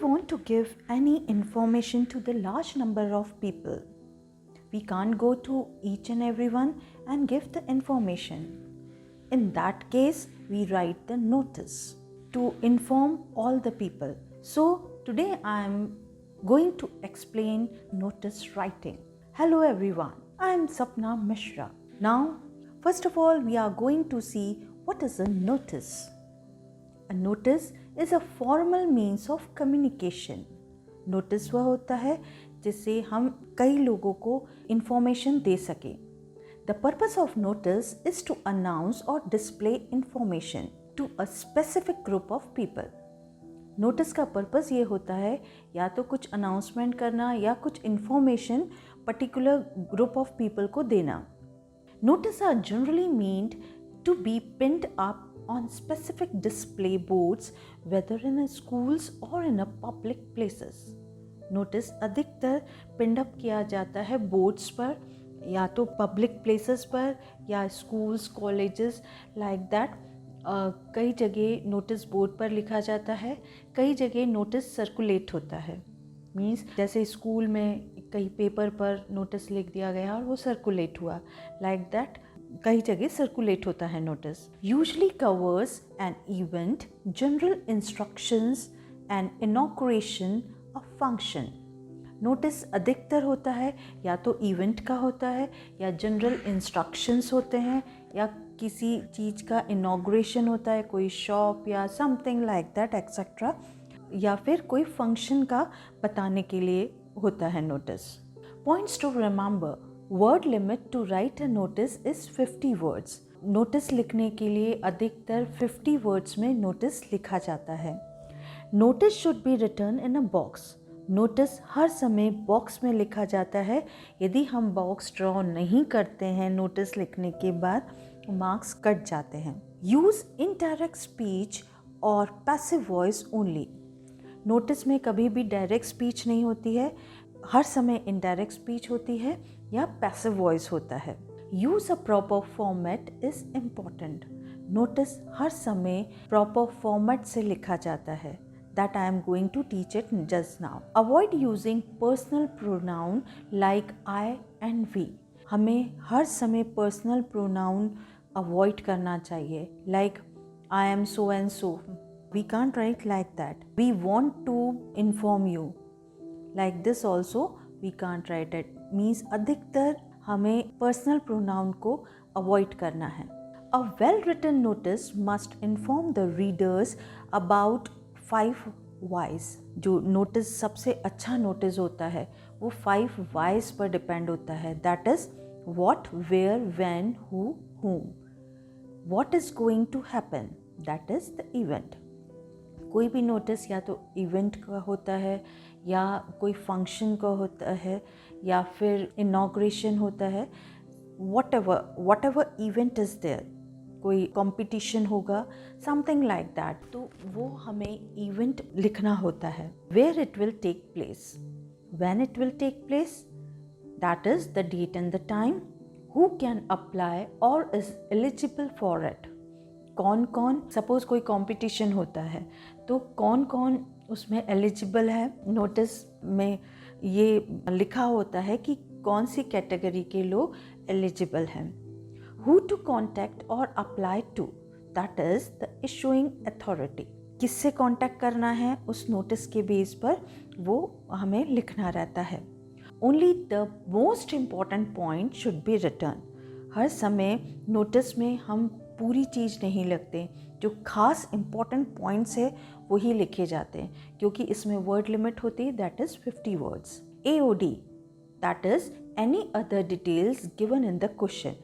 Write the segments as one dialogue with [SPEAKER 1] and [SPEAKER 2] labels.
[SPEAKER 1] want to give any information to the large number of people. We can't go to each and everyone and give the information. In that case, we write the notice to inform all the people. So today I am going to explain notice writing. Hello everyone, I am Sapna Mishra. Now, first of all, we are going to see what is a notice. A notice is a formal means of communication. Notice वह होता है जिससे हम कई लोगों को information दे सकें. The purpose of notice is to announce or display information to a specific group of people. Notice का पर्पस ये होता है या तो कुछ अनाउंसमेंट करना या कुछ information particular group of people को देना. Notice are generally meant to be pinned up on specific display boards whether in schools और इन पब्लिक प्लेसेस. नोटिस अधिकतर पिन्ड अप किया जाता है बोर्ड्स पर या तो पब्लिक प्लेसेस पर या स्कूल्स कॉलेजेस लाइक दैट. कई जगह नोटिस बोर्ड पर लिखा जाता है, कई जगह नोटिस सर्कुलेट होता है. मीन्स जैसे स्कूल में कई पेपर पर नोटिस लिख दिया गया और वो सर्कुलेट हुआ, लाइक दैट कई जगह सर्कुलेट होता है notice. Usually covers an event, general instructions and inauguration of function. Notice अधिकतर होता है या तो इवेंट का होता है या जनरल इंस्ट्रक्शंस होते हैं या किसी चीज़ का इनॉग्रेशन होता है, कोई शॉप या समथिंग लाइक दैट एक्सेट्रा, या फिर कोई फंक्शन का बताने के लिए होता है notice. Points to remember: word limit to write a notice is 50 words. Notice लिखने के लिए अधिकतर 50 वर्ड्स में नोटिस लिखा जाता है. Notice should be return in a box. Notice हर समय बॉक्स में लिखा जाता है. यदि हम बॉक्स ड्रॉ नहीं करते हैं नोटिस लिखने के बाद, मार्क्स कट जाते हैं. यूज़ इनडायरेक्ट स्पीच और पैसिव वॉइस ओनली. नोटिस में कभी भी डायरेक्ट स्पीच नहीं होती है, हर समय इनडायरेक्ट स्पीच होती है या पैसिव वॉइस होता है. Use a proper format is important. Notice हर समय प्रॉपर फॉर्मेट से लिखा जाता है. That I am going to teach it just now. Avoid using personal pronoun like I and we. हमें हर समय personal pronoun avoid करना चाहिए. Like I am so and so. We can't write like that. We want to inform you. Like this also we can't write it. Means अधिकतर हमें personal pronoun को avoid करना है. A well-written notice must inform the readers about 5 wise. जो notice सबसे अच्छा notice होता है वो 5 वाइज पर डिपेंड होता है. That is what, where, when, who, whom. What is going to happen, that is the event. कोई भी नोटिस या तो इवेंट का होता है या कोई फंक्शन का होता है या फिर इनॉग्रेशन होता है. Whatever event is there, कोई कंपटीशन होगा, समथिंग लाइक दैट, तो वो हमें इवेंट लिखना होता है. Where it will take place, when it will take place, that is the date and the time, who can apply और इज एलिजिबल फॉर इट. कौन कौन, सपोज कोई कंपटीशन होता है तो कौन कौन उसमें एलिजिबल है. नोटिस में ये लिखा होता है कि कौन सी कैटेगरी के लोग एलिजिबल हैं. Who to contact or apply to, that is the issuing authority. किससे कांटेक्ट करना है उस नोटिस के बेस पर वो हमें लिखना रहता है. Only the most important point should be written. हर समय नोटिस में हम पूरी चीज़ नहीं लिखते, जो खास इम्पॉर्टेंट पॉइंट्स है वही लिखे जाते हैं क्योंकि इसमें वर्ड लिमिट होती है, that is 50 words. AOD, that is any other details given in the question.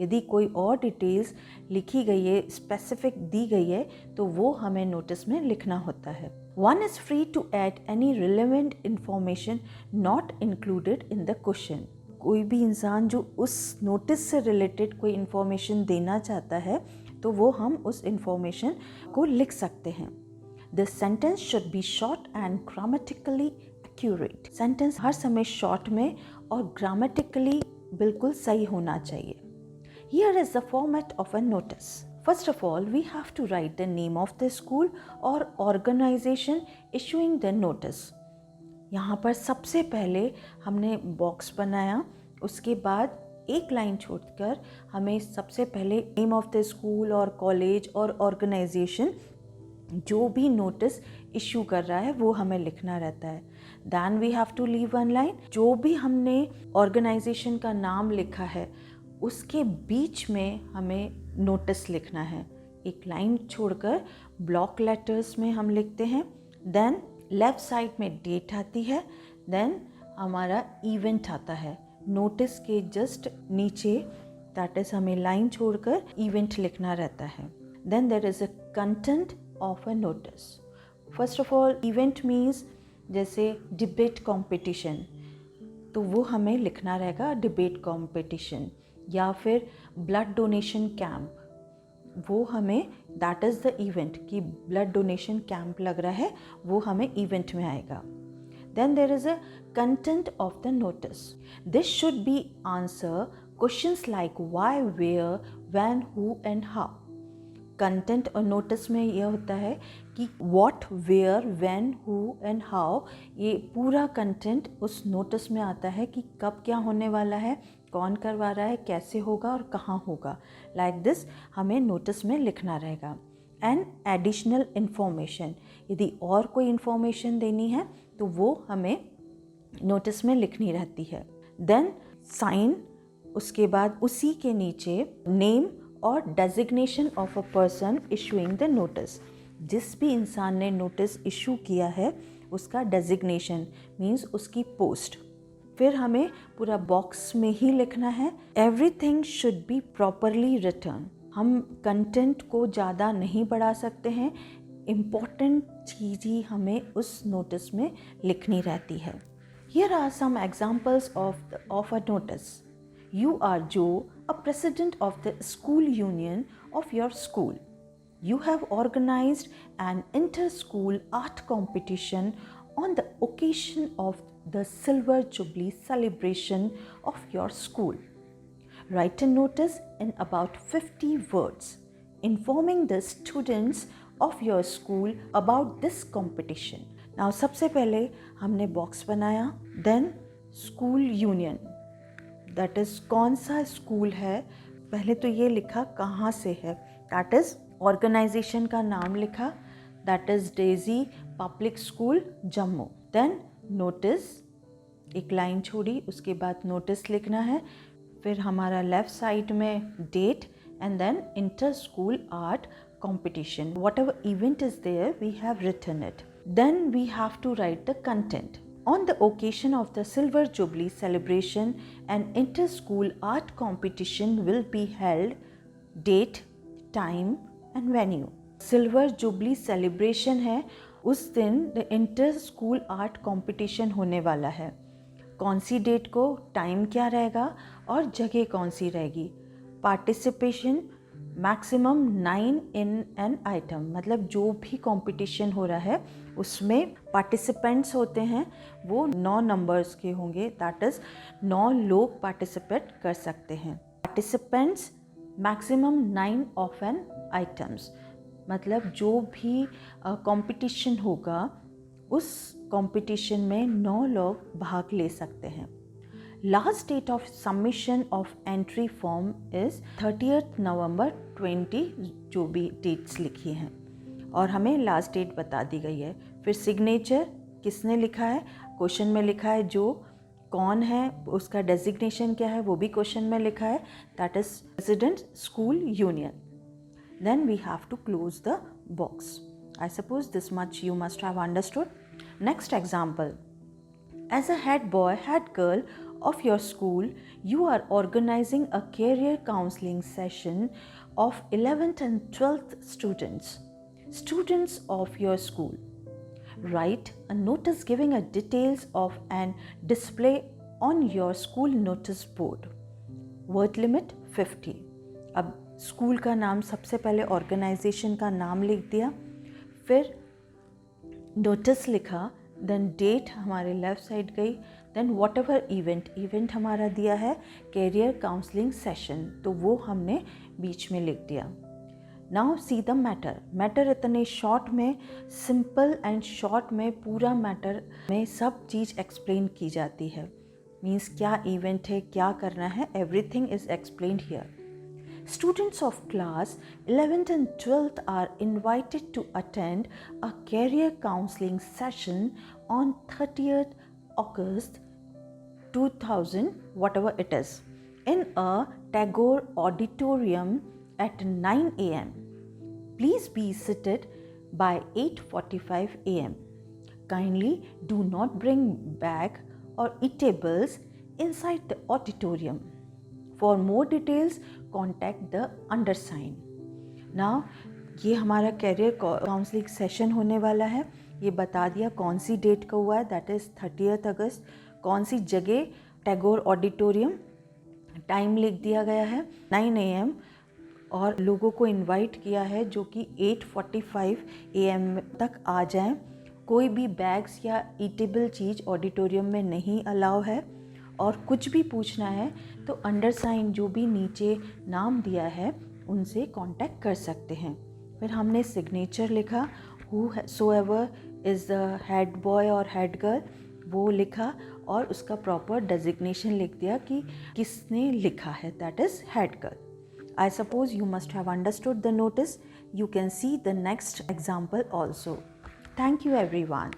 [SPEAKER 1] यदि कोई और डिटेल्स लिखी गई है, स्पेसिफिक दी गई है, तो वो हमें नोटिस में लिखना होता है. One is free to add any relevant information not included in the question. कोई भी इंसान जो उस नोटिस से रिलेटेड कोई इंफॉर्मेशन देना चाहता है तो वो हम उस इंफॉर्मेशन को लिख सकते हैं. The sentence should be short and grammatically accurate. Sentence हर समय शॉर्ट में और ग्रामेटिकली बिल्कुल सही होना चाहिए. Here is the format of a notice. First of all, we have to write the name of the school or organization issuing the notice. यहाँ पर सबसे पहले हमने बॉक्स बनाया, उसके बाद एक लाइन छोड़कर हमें सबसे पहले नेम ऑफ द स्कूल और कॉलेज और ऑर्गेनाइजेशन जो भी नोटिस इशू कर रहा है वो हमें लिखना रहता है. Then we have to leave one line. जो भी हमने ऑर्गेनाइजेशन का नाम लिखा है उसके बीच में हमें नोटिस लिखना है. एक लाइन छोड़कर ब्लॉक लेटर्स में हम लिखते हैं. देन लेफ़्ट साइड में डेट आती है. देन हमारा इवेंट आता है. नोटिस के जस्ट नीचे दैट इज़ हमें लाइन छोड़कर इवेंट लिखना रहता है. Then there is a content of a notice. First of all event means जैसे डिबेट कॉम्पिटिशन, तो वो हमें लिखना रहेगा डिबेट कॉम्पिटिशन. या फिर ब्लड डोनेशन कैंप, वो हमें दैट इज़ द इवेंट कि ब्लड डोनेशन कैंप लग रहा है, वो हमें इवेंट में आएगा. Then there is a content of the notice. This should be answer questions like why, where, when, who and how. Content और notice में यह होता है कि what, where, when, who and how, ये पूरा content उस notice में आता है कि कब क्या होने वाला है, कौन करवा रहा है, कैसे होगा और कहाँ होगा. Like this हमें notice में लिखना रहेगा. And additional information, यदि और कोई information देनी है तो वो हमें नोटिस में लिखनी रहती है. देन साइन, उसके बाद उसी के नीचे नेम और designation of a person issuing the notice. जिस भी इंसान ने नोटिस इशू किया है उसका डेजिग्नेशन मीन्स उसकी पोस्ट. फिर हमें पूरा बॉक्स में ही लिखना है. Everything should be properly return. हम कंटेंट को ज़्यादा नहीं बढ़ा सकते हैं. इम्पॉर्टेंट चीज़ ही हमें उस नोटिस में लिखनी रहती है. Here are some examples of a notice. You are Joe, a president of the school union of your school. You have organized an inter-school art competition on the occasion of the Silver Jubilee celebration of your school. Write a notice in about 50 words informing the students of your school about this competition. Now सबसे पहले हमने box बनाया. Then school union, that is कौन सा school है, पहले तो ये लिखा कहाँ से है, दैट इज़ ऑर्गेनाइजेशन का नाम लिखा, that is Daisy public school Jammu. Then notice, एक लाइन छोड़ी, उसके बाद नोटिस लिखना है. फिर हमारा लेफ़्ट साइड में date and then inter-school art competition. Whatever event is there, we have written it. Then we have to write the content. On the occasion of the Silver Jubilee celebration, an inter-school art competition will be held. Date, time and venue. Silver Jubilee celebration है, उस दिन the inter-school art competition होने वाला है. कौन सी date को, time क्या रहेगा और जगह कौन सी रहेगी. Participation maximum 9 in an item, मतलब जो भी कंपटीशन हो रहा है उसमें पार्टिसिपेंट्स होते हैं वो 9 नंबर्स के होंगे. दैट इज़ 9 लोग पार्टिसिपेट कर सकते हैं. Participants maximum 9 of an items, मतलब जो भी कंपटीशन होगा उस कंपटीशन में 9 लोग भाग ले सकते हैं. Last date of submission of entry form is 30th November 20, जो भी डेट्स लिखी हैं और हमें लास्ट डेट बता दी गई है. फिर सिग्नेचर किसने लिखा है, क्वेश्चन में लिखा है जो, कौन है, उसका डेजिग्नेशन क्या है वो भी क्वेश्चन में लिखा है, that is president school union. Then we have to close the box. I suppose this much you must have understood. Next example. As a head boy head girl of your school, you are organizing a career counseling session of 11th and 12th students of your school. Write a notice giving a details of an display on your school notice board. Word limit 50. अब school का नाम सबसे पहले organisation का नाम लिख दिया, फिर नोटिस लिखा, देन डेट हमारे लेफ़्ट साइड गई. देन वॉट एवर इवेंट हमारा दिया है कैरियर काउंसलिंग सेशन, तो वो हमने बीच में लिख दिया. Now see the matter. Matter इतने शॉर्ट में, सिंपल एंड शॉर्ट में पूरा मैटर में सब चीज़ एक्सप्लेन की जाती है. मीन्स क्या इवेंट है, क्या करना है, everything is explained here. Students of class 11th and 12th are invited to attend a career counseling session on 30th August 2000, whatever it is, in a Tagore auditorium at 9 a.m. Please be seated by 8:45 a.m. Kindly do not bring bag or eatables inside the auditorium. For more details, contact the undersigned. Now, ये हमारा career counselling session होने वाला है. ये बता दिया कौन सी date का हुआ है, दैट इज़ 30 अगस्त. कौन सी जगह, टैगोर ऑडिटोरियम. टाइम लिख दिया गया है 9 AM और लोगों को इनवाइट किया है जो कि 8:45 AM तक आ जाएं. कोई भी बैग्स या ईटेबल चीज़ ऑडिटोरियम में नहीं अलाउ है. और कुछ भी पूछना है तो अंडरसाइन जो भी नीचे नाम दिया है उनसे कांटेक्ट कर सकते हैं. फिर हमने सिग्नेचर लिखा, whosoever is the head boy और हेड गर्ल, वो लिखा और उसका प्रॉपर डेजिग्नेशन लिख दिया कि किसने लिखा है, that is head girl. I suppose you must have understood the notice. You can see the next example also. Thank you everyone.